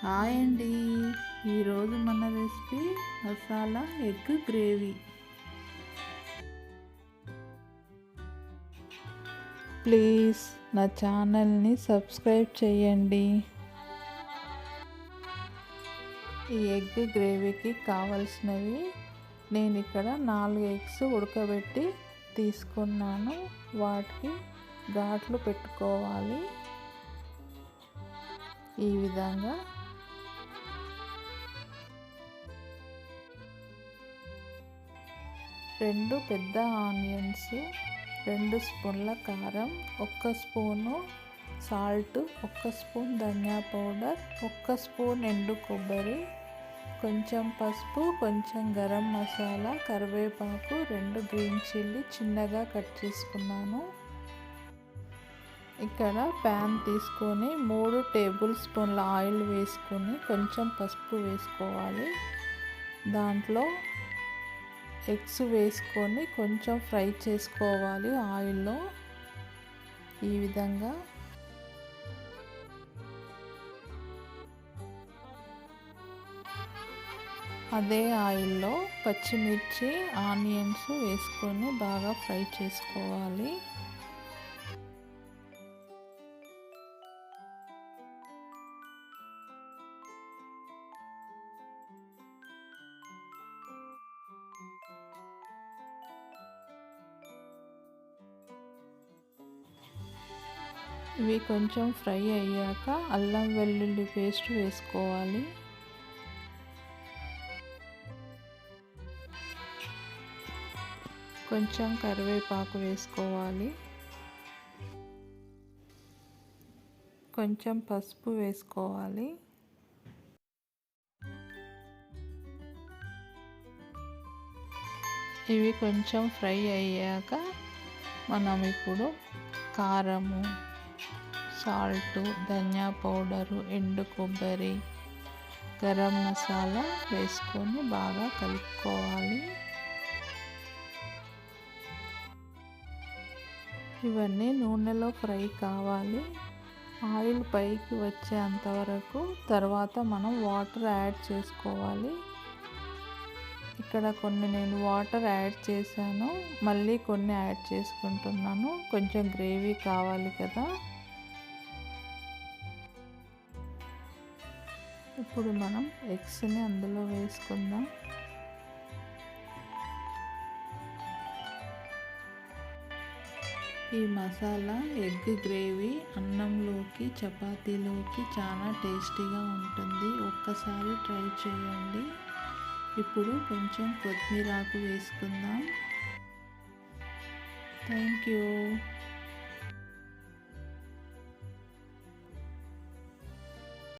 Hi అండి. ఈరోజు మన recipe masala egg gravy. Please నా ఛానల్ని సబ్స్క్రైబ్ చేయండి. ఈ ఎగ్ గ్రేవీకి కావలసినవి నేను ఇక్కడ 4 ఎగ్స్ ఉడకబెట్టి తీసుకున్నాను. వాటికి ఘాట్లు పెట్టుకోవాలి. ఈ విధంగా 2 పెద్ద ఆనియన్స్, 2 స్పూన్ల కారం, 1 స్పూను సాల్ట్, 1 స్పూన్ ధనియా పౌడర్, 1 స్పూన్ ఎండు కొబ్బరి, కొంచెం పసుపు, కొంచెం గరం మసాలా, కరివేపాకు, 2 గ్రీన్ చిల్లీ చిన్నగా కట్ చేసుకున్నాను. ఇక్కడ ప్యాన్ తీసుకొని 3 టేబుల్ స్పూన్ల ఆయిల్ వేసుకొని కొంచెం పసుపు వేసుకోవాలి. దాంట్లో ఎగ్స్ వేసుకొని కొంచెం ఫ్రై చేసుకోవాలి ఆయిల్లో. ఈ విధంగా అదే ఆయిల్లో పచ్చిమిర్చి, ఆనియన్స్ వేసుకొని బాగా ఫ్రై చేసుకోవాలి. ఇవి కొంచెం ఫ్రై అయ్యాక అల్లం వెల్లుల్లి పేస్ట్ వేసుకోవాలి. కొంచెం కరివేపాకు వేసుకోవాలి. కొంచెం పసుపు వేసుకోవాలి. ఇవి కొంచెం ఫ్రై అయ్యాక మనం ఇప్పుడు కారము, సాల్ట్, ధనియా పౌడరు, ఎండు కొబ్బరి, గరం మసాలా వేసుకొని బాగా కలుపుకోవాలి. ఇవన్నీ నూనెలో ఫ్రై కావాలి. ఆయిల్ పైకి వచ్చేంత వరకు. తర్వాత మనం వాటర్ యాడ్ చేసుకోవాలి. ఇక్కడ కొన్ని నేను వాటర్ యాడ్ చేశాను, మళ్ళీ కొన్ని యాడ్ చేసుకుంటున్నాను. కొంచెం గ్రేవీ కావాలి కదా. ఇప్పుడు మనం ఎగ్స్ని అందులో వేసుకుందాం. ఈ మసాలా ఎగ్ గ్రేవీ అన్నంలోకి, చపాతీలోకి చాలా టేస్టీగా ఉంటుంది. ఒక్కసారి ట్రై చేయండి. ఇప్పుడు కొంచెం కొత్తిమీర ఆకు వేసుకుందాం. Thank you.